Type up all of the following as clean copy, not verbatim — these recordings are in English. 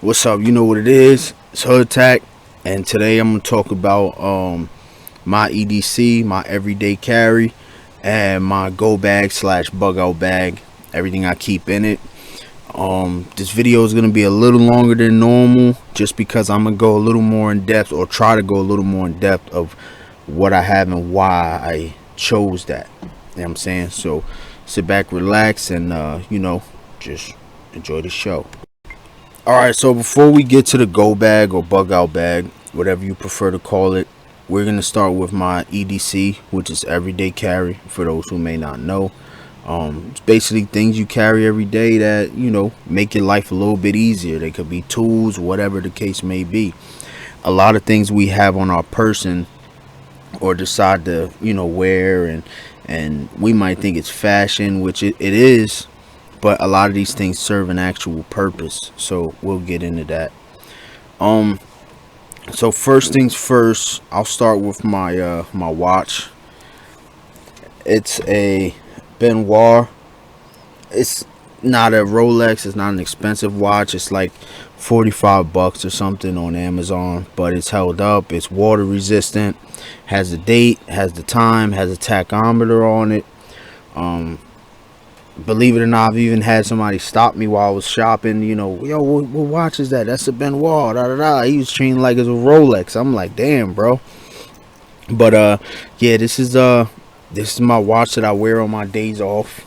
What's up? You know what it is. It's HoodTac, and today I'm gonna talk about my EDC, my everyday carry, and my go bag slash bug out bag. Everything I keep in it. This video is gonna be a little longer than normal, just because I'm gonna go a little more in depth, or try to go a little more in depth of what I have and why I chose that. You know what I'm saying? So sit back, relax, and just enjoy the show. Alright, so before we get to the go bag or bug out bag, whatever you prefer to call it, we're going to start with my EDC, which is everyday carry, for those who may not know. It's basically things you carry every day that, make your life a little bit easier. They could be tools, whatever the case may be. A lot of things we have on our person or decide to, wear, and we might think it's fashion, which it is. But a lot of these things serve an actual purpose, so we'll get into that. So first things first, I'll start with my my watch. It's a m.o.l.l.e. It's not a Rolex. It's not an expensive watch. It's like $45 or something on Amazon, but it's held up. It's water resistant. Has the date. Has the time. Has a tachometer on it. Believe it or not, I've even had somebody stop me while I was shopping. Yo, what watch is that? That's a m.o.l.l.e. Da da da. He was treating like it's a Rolex. I'm like, damn, bro. But yeah, this is my watch that I wear on my days off,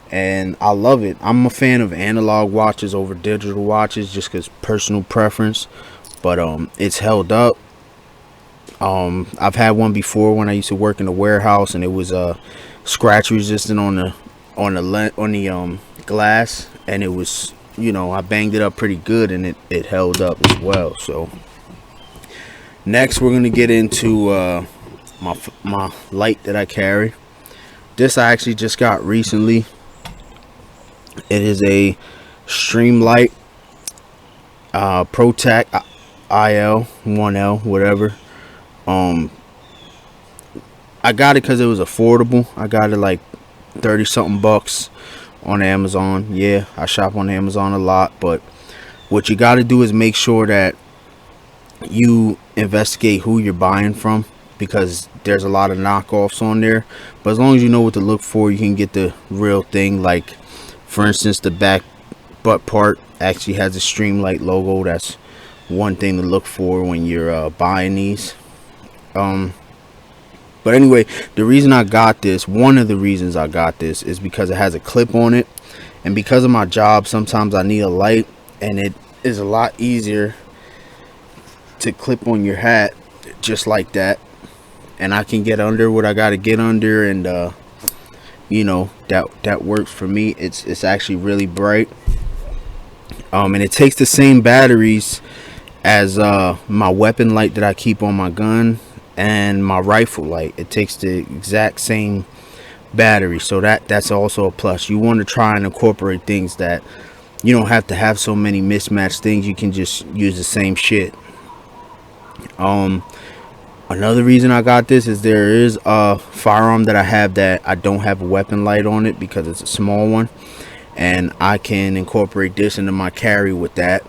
and I love it. I'm a fan of analog watches over digital watches, just because personal preference. But it's held up. I've had one before when I used to work in the warehouse, and it was scratch resistant on the glass, and it was, I banged it up pretty good, and it held up as well. So next we're gonna get into my light that I carry. This I actually just got recently. It is a Streamlight Tlr m.o.l.l.e, whatever. I got it because it was affordable. I got it like 30 something bucks on Amazon. Yeah, I shop on Amazon a lot, but what you got to do is make sure that you investigate who you're buying from, because there's a lot of knockoffs on there. But as long as you know what to look for, you can get the real thing. Like, for instance, the back butt part actually has a Streamlight logo. That's one thing to look for when you're buying these. But anyway, the reason I got this, one of the reasons I got this, is because it has a clip on it. And because of my job, sometimes I need a light, and it is a lot easier to clip on your hat just like that. And I can get under what I got to get under, and that works for me. It's actually really bright. And it takes the same batteries as my weapon light that I keep on my gun and my rifle light. It takes the exact same battery, so that's also a plus. You want to try and incorporate things that you don't have to have so many mismatched things. You can just use the same shit. Another reason I got this is there is a firearm that I have that I don't have a weapon light on it because it's a small one, and I can incorporate this into my carry with that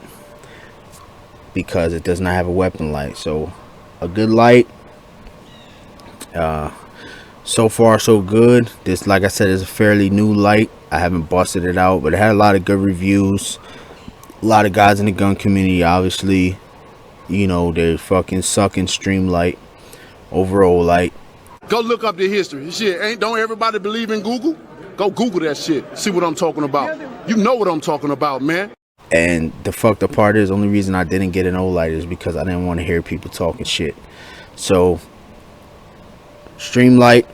because it does not have a weapon light. So a good light. So far so good. This, like I said, is a fairly new light. I haven't busted it out, but it had a lot of good reviews. A lot of guys in the gun community, obviously, they're fucking sucking Streamlight over Olight. Go look up the history. Shit, don't everybody believe in Google? Go Google that shit. See what I'm talking about. You know what I'm talking about, man. And the fucked up part is, the only reason I didn't get an Olight is because I didn't want to hear people talking shit. So Streamlight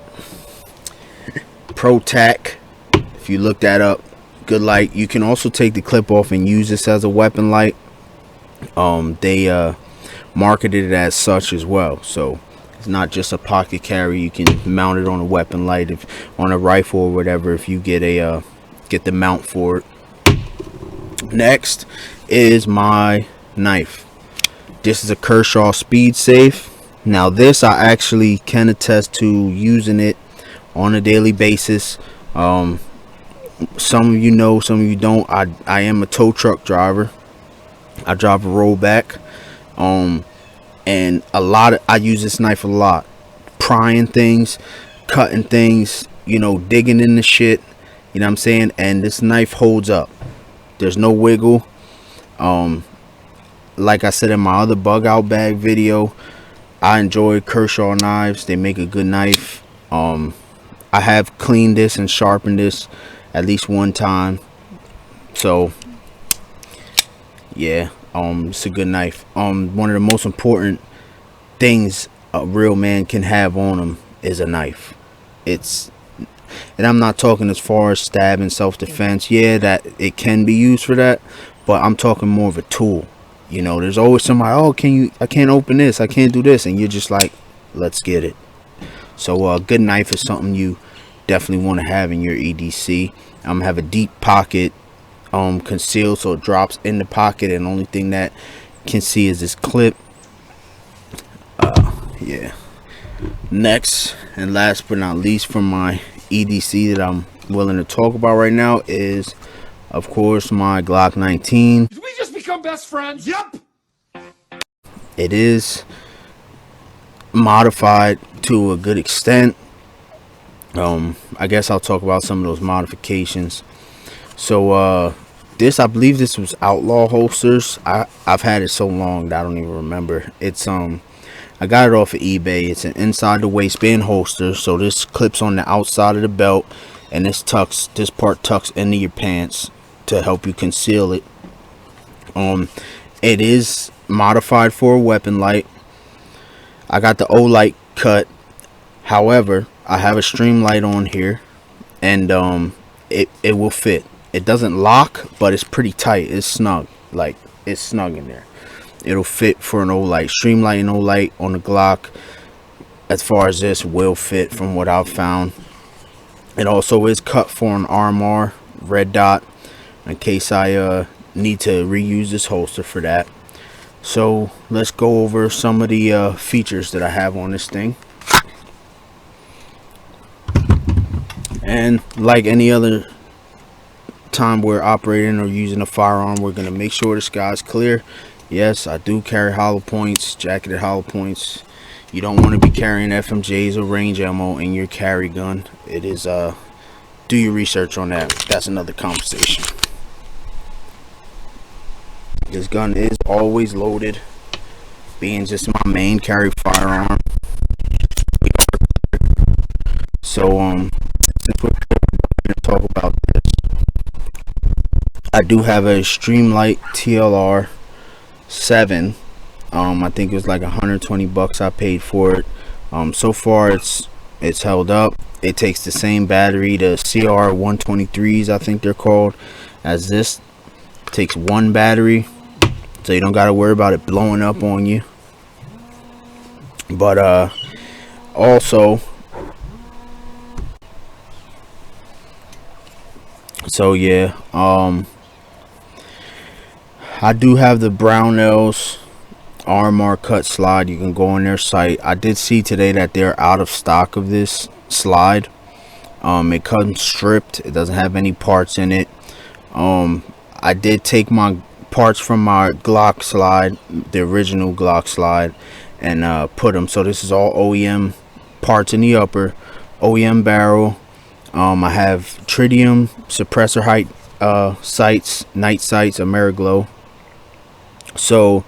Tlr, if you look that up, good light. You can also take the clip off and use this as a weapon light. They marketed it as such as well, so it's not just a pocket carry. You can mount it on a weapon light, if on a rifle or whatever, if you get the mount for it. Next is my knife. This is a Kershaw Speed Safe. Now this, I actually can attest to using it on a daily basis. Some of you know, some of you don't. I am a tow truck driver. I drop a roll back. And I use this knife a lot, prying things, cutting things, you know, digging in the shit, you know what I'm saying? And this knife holds up. There's no wiggle. Like I said in my other bug out bag video, I enjoy Kershaw knives. They make a good knife. I have cleaned this and sharpened this at least one time. So yeah, it's a good knife. One of the most important things a real man can have on him is a knife. And I'm not talking as far as stabbing, self-defense. Yeah, that it can be used for that, but I'm talking more of a tool. You know, there's always somebody, oh, I can't open this, I can't do this, and you're just like, let's get it. So a good knife is something you definitely want to have in your EDC. I'm gonna have a deep pocket concealed, so it drops in the pocket, and the only thing that can see is this clip. Yeah. Next and last but not least from my EDC that I'm willing to talk about right now is, of course, my Glock 19. Did we just become best friends? Yep. It is modified to a good extent. I guess I'll talk about some of those modifications. So this, I believe this was Outlaw holsters. I've had it so long that I don't even remember. It's I got it off of eBay. It's an inside the waistband holster, so this clips on the outside of the belt, and this part tucks into your pants to help you conceal it. It is modified for a weapon light. I got the M.o.l.L.E cut. However, I have a Streamlight on here, and it will fit. It doesn't lock, but it's pretty tight. It's snug. Like, it's snug in there. It'll fit for an M.o.l.L.E. Streamlight and M.o.l.L.E on the Glock, as far as this, will fit from what I've found. It also is cut for an RMR red dot in case I need to reuse this holster for that. So let's go over some of the features that I have on this thing. And like any other time we're operating or using a firearm, we're going to make sure the sky's clear. Yes, I do carry hollow points, jacketed hollow points. You don't want to be carrying FMJs or range ammo in your carry gun. It is do your research on that. That's another conversation. This gun is always loaded, being just my main carry firearm. So since we're going to talk about this, I do have a Streamlight Tlr 7. I think it was like 120 bucks I paid for it. So far it's held up. It takes the same battery, the CR 123s I think they're called, as this. It takes one battery, so you don't got to worry about it blowing up on you. But also, so yeah, I do have the Brownells Rmr Cut Slide. You can go on their site. I did see today that they're out of stock of this slide. It comes stripped. It doesn't have any parts in it. I did take my parts from my Glock slide, the original Glock slide, and put them. So this is all OEM parts in the upper, OEM barrel. I have tritium suppressor height sights, night sights, m.o.l.L.E, so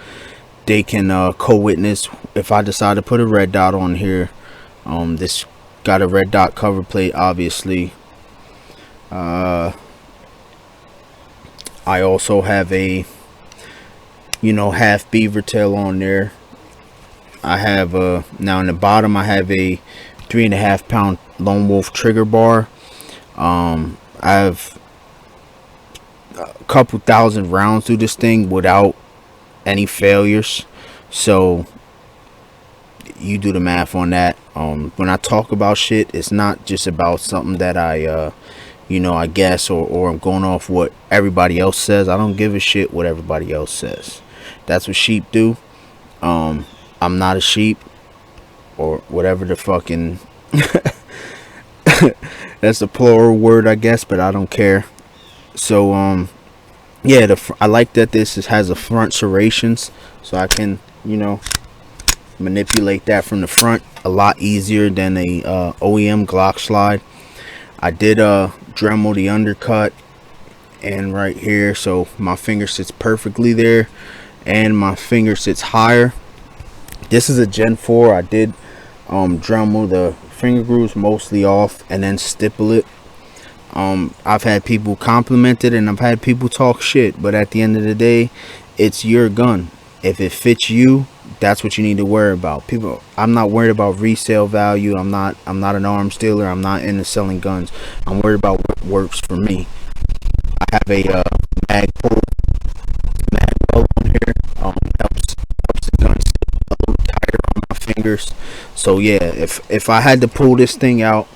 they can co-witness if I decide to put a red dot on here. This got a red dot cover plate, obviously. I also have a, you know, half beaver tail on there. I have now in the bottom I have a 3.5 pound Lone Wolf trigger bar. I have a couple thousand rounds through this thing without any failures, so you do the math on that. When I talk about shit, it's not just about something that I you know, I guess, or I'm going off what everybody else says. I don't give a shit what everybody else says. That's what sheep do. I'm not a sheep, or whatever the fucking that's the plural word, I guess, but I don't care. So yeah, I like that has a front serrations, so I can, you know, manipulate that from the front a lot easier than a Oem Glock Slide. I did Dremel the undercut and right here, so my finger sits perfectly there, and my finger sits higher. This is a Gen 4. I did Dremel the finger grooves mostly off and then stipple it. I've had people compliment it and I've had people talk shit, but at the end of the day, it's your gun. If it fits you, that's what you need to worry about. People, I'm not worried about resale value. I'm not an arms dealer. I'm not into selling guns. I'm worried about what works for me. I have a mag pull, mag on here. Helps the gun sit a little tighter on my fingers. So yeah, if I had to pull this thing out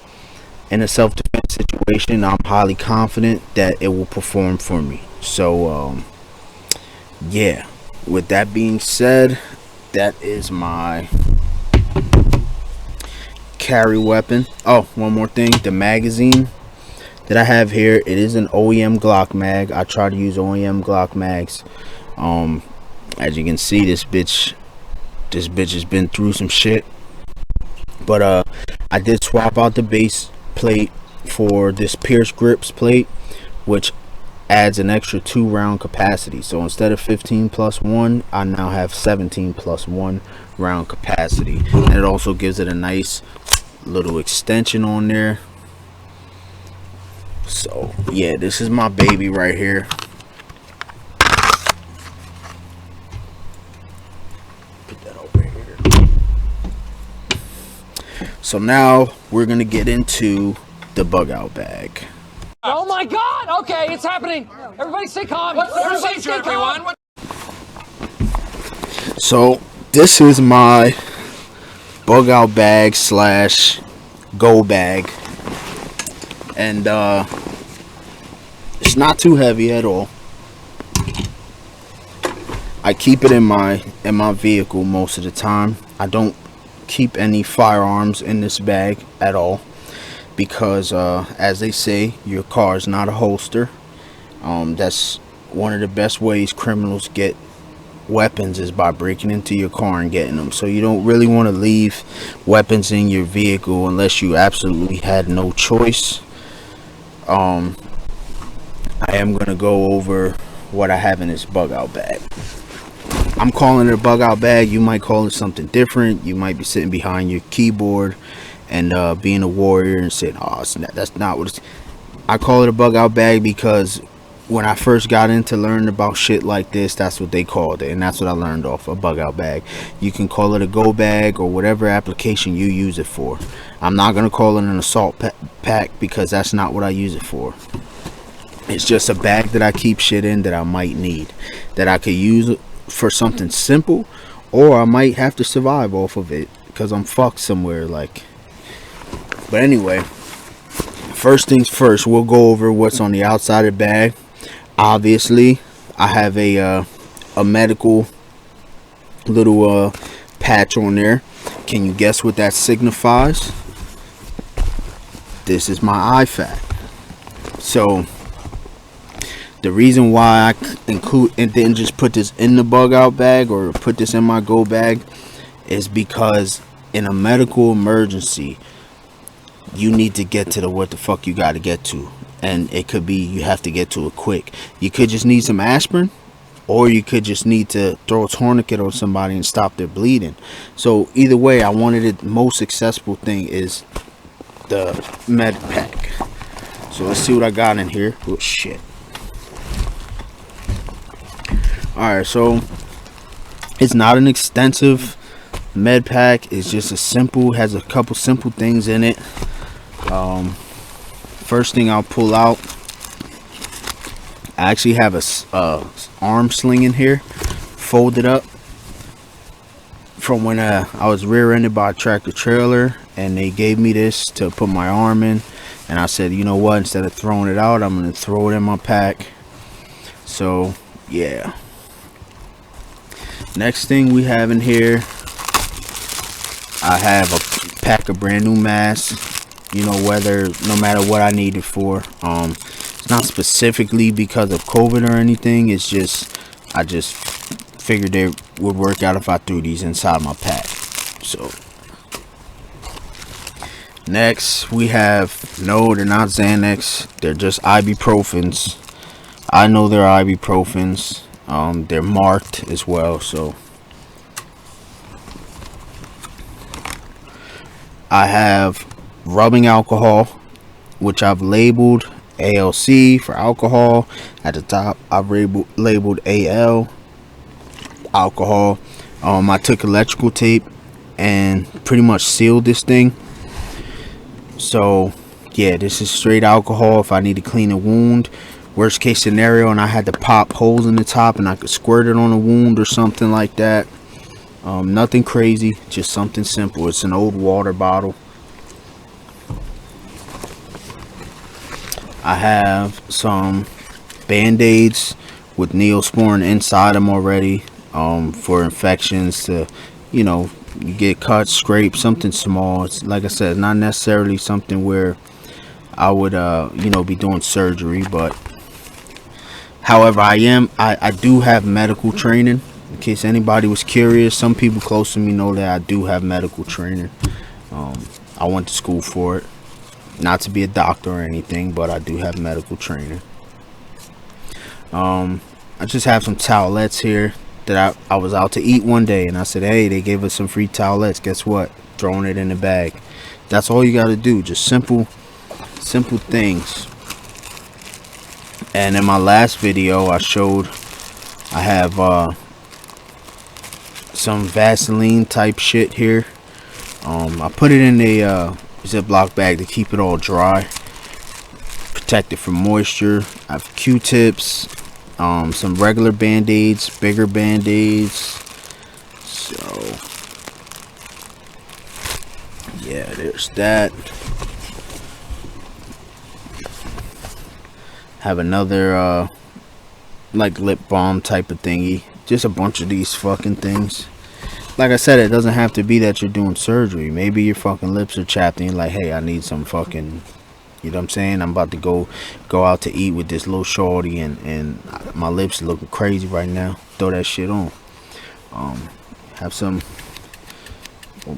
in a self-defense situation, I'm highly confident that it will perform for me. So yeah, with that being said, that is my carry weapon. Oh, one more thing, the magazine that I have here, it is an Oem Glock Mag. I try to use Oem Glock Mags. As you can see, this bitch has been through some shit, but I did swap out the base plate for this Pierce Grips plate, which adds an extra 2-round capacity. So instead of 15+1, I now have 17+1 round capacity, and it also gives it a nice little extension on there. So yeah, this is my baby right here. Put that over here. So now we're gonna get into the bug out bag. Oh my God! Okay, it's happening. Everybody stay calm. What's the procedure, everyone? So this is my bug out bag slash go bag, and it's not too heavy at all. I keep it in my vehicle most of the time. I don't keep any firearms in this bag at all, because as they say, your car is not a holster. That's one of the best ways criminals get weapons, is by breaking into your car and getting them. So you don't really want to leave weapons in your vehicle unless you absolutely had no choice. I am gonna go over what I have in this bug out bag. I'm calling it a bug out bag. You might call it something different. You might be sitting behind your keyboard and being a warrior and saying, oh, that's not what it's. I call it a bug out bag because when I first got into learning about shit like this, that's what they called it, and that's what I learned off a bug out bag. You can call it a go bag or whatever application you use it for. I'm not gonna call it an assault pack because that's not what I use it for. It's just a bag that I keep shit in that I might need, that I could use for something simple, or I might have to survive off of it because I'm fucked somewhere, like. But anyway, first things first, we'll go over what's on the outside of the bag. Obviously, I have a medical little patch on there. Can you guess what that signifies? This is my IFAK. So the reason why I include and didn't just put this in the bug out bag or put this in my go bag is because in a medical emergency, you need to get to the what the fuck you got to get to, and it could be you have to get to it quick. You could just need some aspirin, or you could just need to throw a tourniquet on somebody and stop their bleeding. So either way, I wanted it. Most accessible thing is the med pack. So let's see what I got in here. Oh shit. Alright, so it's not an extensive med pack. It's just a simple, has a couple simple things in it. First thing I'll pull out, I actually have a arm sling in here, folded up from when I was rear-ended by a tractor trailer, and they gave me this to put my arm in, and I said, you know what, instead of throwing it out, I'm gonna throw it in my pack. So yeah. Next thing we have in here, I have a pack of brand new masks. You know, no matter what I need it for. It's not specifically because of COVID or anything. It's just I just figured it would work out if I threw these inside my pack. So next we have, no, they're not Xanax, they're just ibuprofens. I know they're ibuprofens. They're marked as well. So I have rubbing alcohol, which I've labeled ALC for alcohol. At the top I've labeled AL, alcohol. I took electrical tape and pretty much sealed this thing. So yeah, this is straight alcohol if I need to clean a wound. Worst case scenario and I had to pop holes in the top and I could squirt it on a wound or something like that. Nothing crazy, just something simple. It's an old water bottle. I have some band-aids with Neosporin inside them already, for infections, to, you know, you get cuts, scrapes, something small. It's, like I said, not necessarily something where I would you know, be doing surgery. But however, I do have medical training, in case anybody was curious. Some people close to me know that I do have medical training. I went to school for it. Not to be a doctor or anything, but I do have medical training. I just have some towelettes here that I was out to eat one day and I said, hey, they gave us some free towelettes. Guess what? Throwing it in the bag. That's all you got to do. Just simple things. And in my last video I showed I have some Vaseline type shit here. I put it in a Ziploc bag to keep it all dry, protect it from moisture. I have Q-tips, some regular band-aids, bigger band-aids. So yeah, there's that. Have another like lip balm type of thingy. Just a bunch of these fucking things. Like I said, it doesn't have to be that you're doing surgery. Maybe your fucking lips are chapped and you're like, hey, I need some fucking, you know what I'm saying? I'm about to go out to eat with this little shorty and my lips are looking crazy right now. Throw that shit on. Have some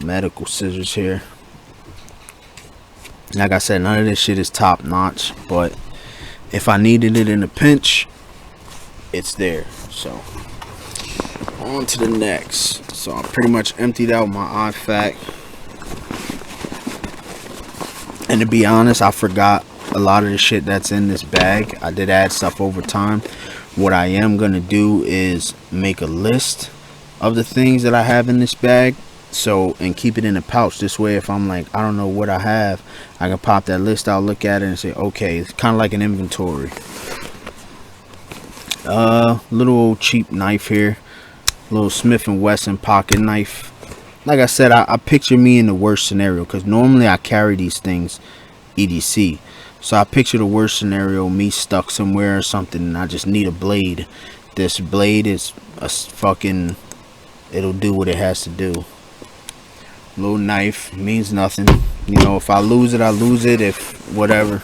medical scissors here. Like I said, none of this shit is top notch, but if I needed it in a pinch, it's there. So on to the next. So I pretty much emptied out my IFAC, and to be honest, I forgot a lot of the shit that's in this bag. I did add stuff over time. What I am gonna do is make a list of the things that I have in this bag, so, and keep it in a pouch. This way, if I'm like, I don't know what I have, I can pop that list out, look at it, and say, okay, it's kind of like an inventory. Little old cheap knife here. Little Smith & Wesson pocket knife. Like I said, I picture me in the worst scenario, because normally I carry these things EDC. So I picture the worst scenario, me stuck somewhere or something, and I just need a blade. This blade is a fucking, it'll do what it has to do. Little knife means nothing. You know, if I lose it, I lose it. If whatever.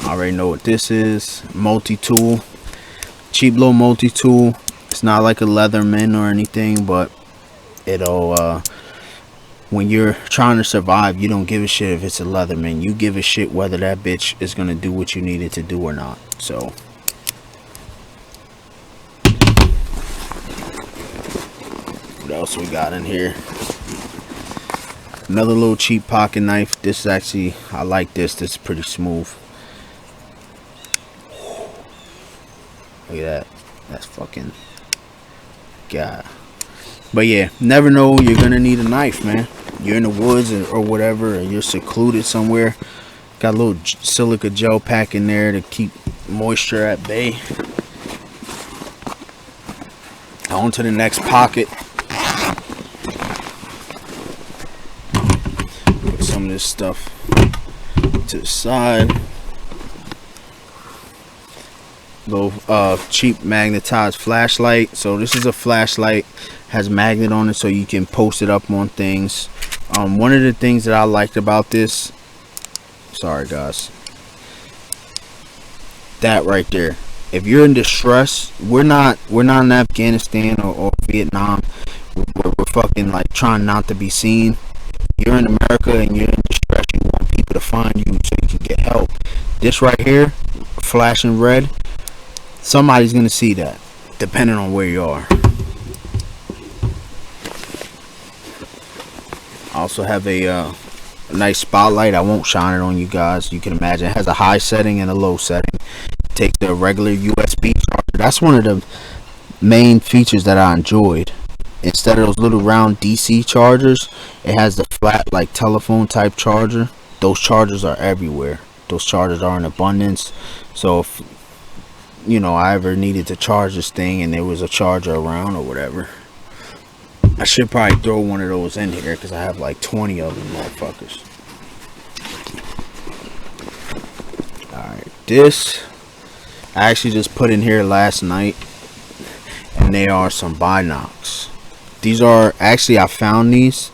I already know what this is. Multi-tool. Cheap little multi-tool. It's not like a Leatherman or anything, but it'll when you're trying to survive, you don't give a shit if it's a Leatherman. You give a shit whether that bitch is gonna do what you need it to do or not. So what else we got in here? Another little cheap pocket knife. This is actually, I like this. This is pretty smooth. Look at that. That's fucking God. But yeah, never know, you're gonna need a knife, man. You're in the woods or whatever, or you're secluded somewhere. Got a little silica gel pack in there to keep moisture at bay. On to the next pocket. Put some of this stuff to the side. Little cheap magnetized flashlight. So this is a flashlight, has magnet on it so you can post it up on things. One of the things that I liked about this, sorry guys, that right there. If you're in distress, we're not in Afghanistan or Vietnam. We're fucking like trying not to be seen. You're in America and you're in distress. You want people to find you so you can get help. This right here, flashing red, somebody's gonna see that, depending on where you are. I also have a nice spotlight. I won't shine it on you guys. You can imagine it has a high setting and a low setting. Take the regular USB charger. That's one of the main features that I enjoyed. Instead of those little round DC chargers, it has the flat like telephone type charger. Those chargers are everywhere. Those chargers are in abundance. So if you know I ever needed to charge this thing and there was a charger around or whatever, I should probably throw one of those in here because I have like 20 of them motherfuckers. Alright, this I actually just put in here last night, and they are some binocs. These are actually, I found these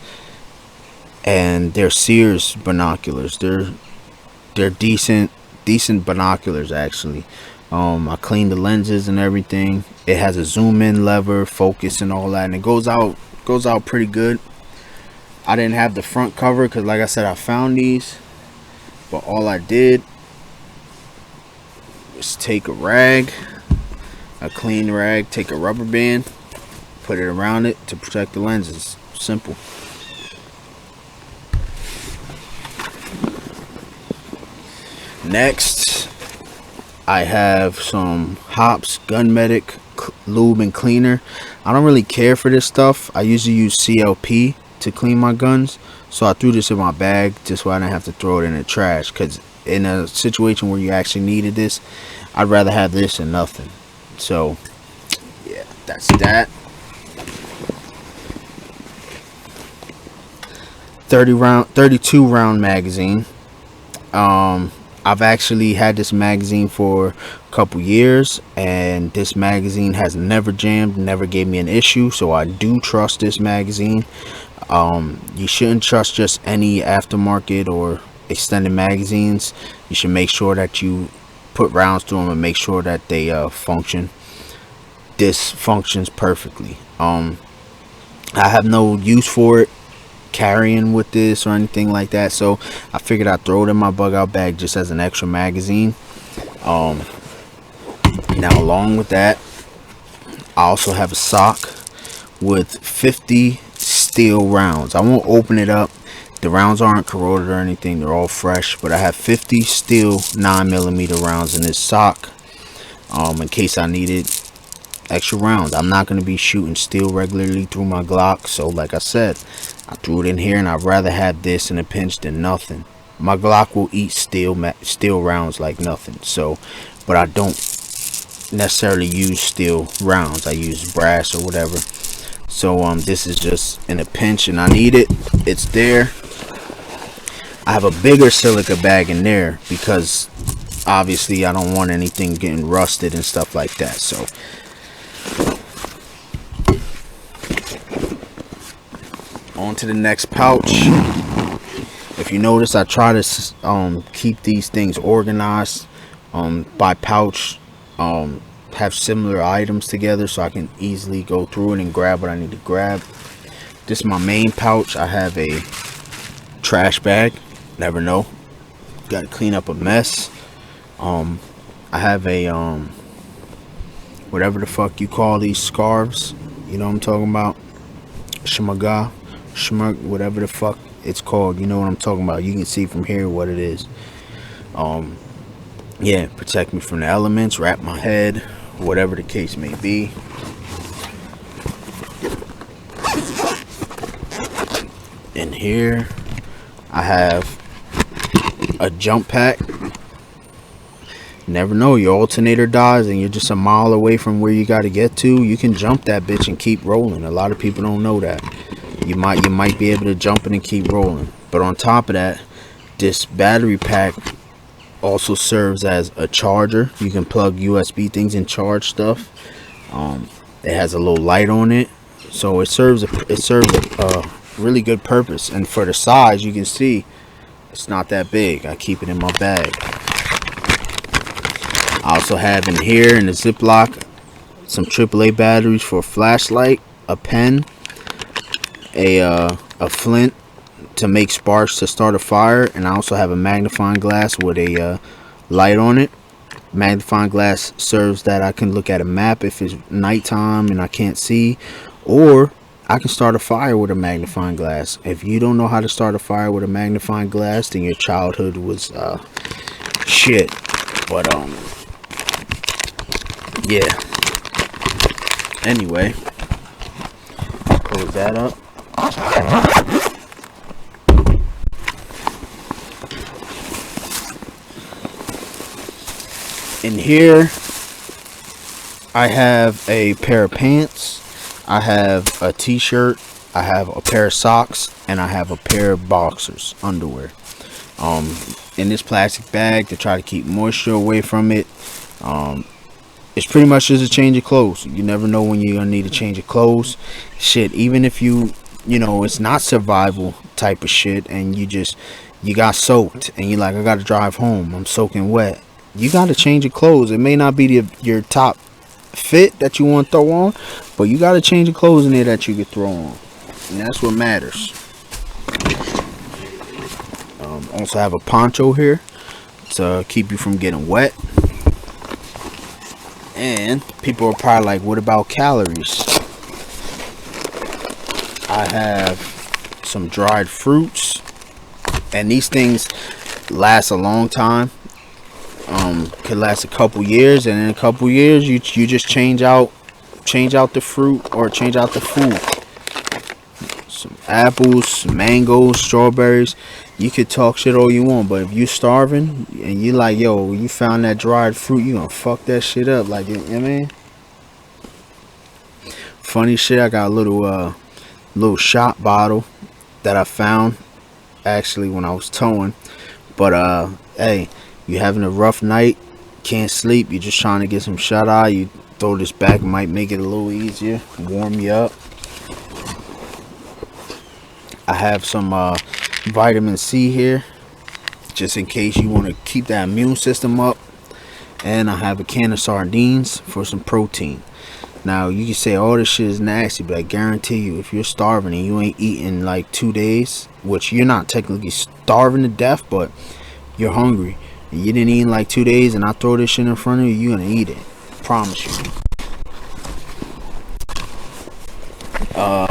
and they're Sears binoculars. They're decent binoculars actually. I cleaned the lenses and everything. It has a zoom in lever, focus and all that, and it goes out pretty good. I didn't have the front cover because like I said, I found these, but all I did was take a rag, a clean rag, take a rubber band, put it around it to protect the lenses. Simple. Next, I have some Hops Gun Medic lube and cleaner. I don't really care for this stuff. I usually use CLP to clean my guns, so I threw this in my bag just so I didn't have to throw it in the trash, because in a situation where you actually needed this, I'd rather have this than nothing. So yeah, that's that. 32 round magazine. I've actually had this magazine for a couple years, and this magazine has never jammed, never gave me an issue, so I do trust this magazine. You shouldn't trust just any aftermarket or extended magazines. You should make sure that you put rounds through them and make sure that they function. This functions perfectly. I have no use for it carrying with this or anything like that, so I figured I'd throw it in my bug out bag just as an extra magazine. Now along with that, I also have a sock with 50 steel rounds. I won't open it up. The rounds aren't corroded or anything, they're all fresh, but I have 50 steel 9mm rounds in this sock in case I needed extra rounds. I'm not going to be shooting steel regularly through my Glock, so like I said, I threw it in here, and I'd rather have this in a pinch than nothing. My Glock will eat steel rounds like nothing, so, but I don't necessarily use steel rounds. I use brass or whatever. So this is just in a pinch and I need it. It's there. I have a bigger silica bag in there because obviously I don't want anything getting rusted and stuff like that. So on to the next pouch. If you notice, I try to keep these things organized by pouch, have similar items together so I can easily go through it and grab what I need to grab. This is my main pouch. I have a trash bag, never know, gotta clean up a mess. I have a whatever the fuck you call these scarves, you know what I'm talking about, shmug, whatever the fuck it's called, you know what I'm talking about. You can see from here what it is. Yeah, protect me from the elements, wrap my head, whatever the case may be. In here I have a jump pack. Never know, your alternator dies and you're just a mile away from where you got to get to. You can jump that bitch and keep rolling. A lot of people don't know that. You might be able to jump it and keep rolling. But on top of that, this battery pack also serves as a charger. You can plug USB things and charge stuff. It has a little light on it, so it serves a really good purpose. And for the size, you can see it's not that big. I keep it in my bag. I I also have in here in the Ziploc some AAA batteries for a flashlight, a pen, a flint to make sparks to start a fire, and I also have a magnifying glass with a light on it. Magnifying glass serves that I can look at a map if it's nighttime and I can't see, or I can start a fire with a magnifying glass. If you don't know how to start a fire with a magnifying glass, then your childhood was shit. But yeah. Anyway, close that up. In here, I have a pair of pants, I have a t-shirt, I have a pair of socks, and I have a pair of boxers, underwear. In this plastic bag to try to keep moisture away from it. It's pretty much just a change of clothes. You never know when you're gonna need a change of clothes. Shit, even if you know, it's not survival type of shit, and you got soaked, and you're like, I gotta drive home, I'm soaking wet. You gotta change your clothes. It may not be your top fit that you want to throw on, but you gotta change your clothes in there that you could throw on, and that's what matters. Also have a poncho here to keep you from getting wet. And people are probably like, what about calories? I have some dried fruits, and these things last a long time. Could last a couple years, and in a couple years you just change out the fruit or change out the food. Some apples, some mangoes, strawberries. You could talk shit all you want, but if you starving and you like, yo, you found that dried fruit, you gonna fuck that shit up, like, you know what I mean? Funny shit, I got a little shot bottle that I found actually when I was towing. But hey, you having a rough night, can't sleep, you're just trying to get some shut eye, you throw this back, might make it a little easier, warm you up. I have some vitamin C here, just in case you want to keep that immune system up. And I have a can of sardines for some protein. Now you can say all this shit is nasty, but I guarantee you, if you're starving and you ain't eating like 2 days, which you're not technically starving to death, but you're hungry, and you didn't eat in like 2 days, and I throw this shit in front of you, you're gonna eat it. Promise you.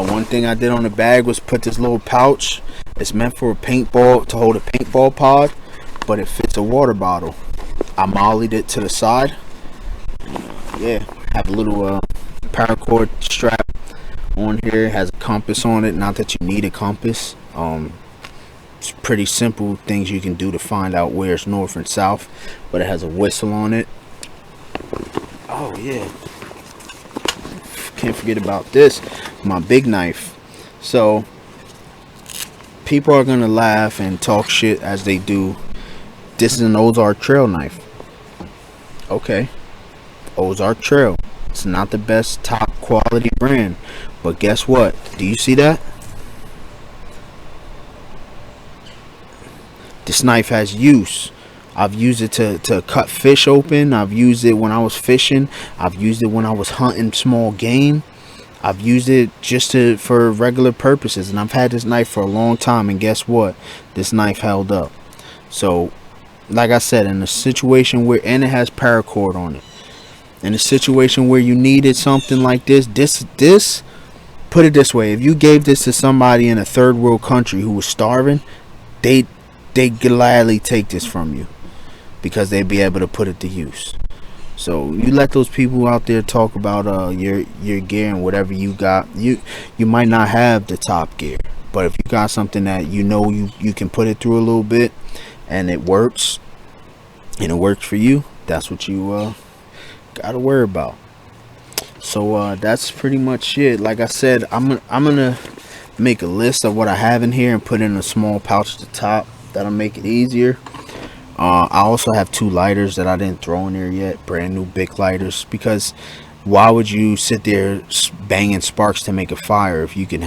One thing I did on the bag was put this little pouch. It's meant for a paintball, to hold a paintball pod, but it fits a water bottle. I m.o.l.le'd it to the side. Yeah, have a little paracord strap on here. It has a compass on it. Not that you need a compass. It's pretty simple things you can do to find out where it's north and south, but it has a whistle on it. Oh yeah, can't forget about this, my big knife. So people are gonna laugh and talk shit as they do. This is an Ozark trail knife. Okay, Ozark trail, it's not the best top quality brand, but guess what? Do you see that? This knife has use. I've used it to cut fish open. I've used it when I was fishing. I've used it when I was hunting small game. I've used it just for regular purposes, and I've had this knife for a long time, and guess what? This knife held up. So like I said, in a situation where, and it has paracord on it, in a situation where you needed something like this, put it this way, if you gave this to somebody in a third world country who was starving, they'd gladly take this from you, because they'd be able to put it to use. So you let those people out there talk about your gear and whatever you got. You might not have the top gear, but if you got something that you can put it through a little bit and it works, and it works for you, that's what you gotta worry about. So that's pretty much it. Like I said, I'm gonna make a list of what I have in here and put in a small pouch at the top. That'll make it easier. I also have 2 lighters that I didn't throw in there yet, brand new Bic lighters, because why would you sit there banging sparks to make a fire if you can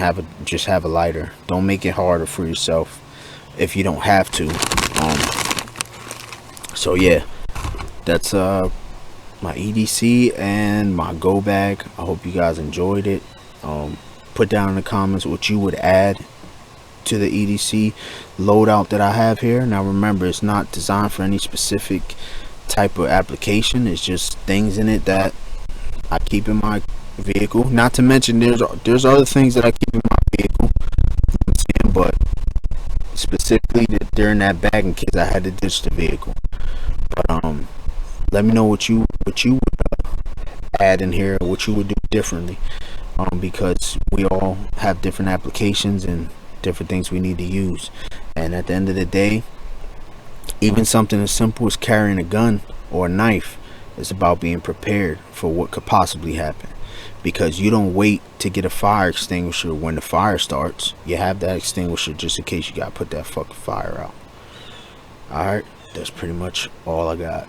just have a lighter? Don't make it harder for yourself if you don't have to. So yeah, that's my EDC and my go bag. I hope you guys enjoyed it. Put down in the comments what you would add to the EDC loadout that I have here. Now remember, it's not designed for any specific type of application. It's just things in it that I keep in my vehicle. Not to mention there's other things that I keep in my vehicle, but specifically that they're in that bag in case I had to ditch the vehicle. But let me know what you would add in here, what you would do differently, because we all have different applications and different things we need to use. And at the end of the day, even something as simple as carrying a gun or a knife is about being prepared for what could possibly happen, because you don't wait to get a fire extinguisher when the fire starts. You have that extinguisher just in case you gotta put that fucking fire out. Alright, that's pretty much all I got.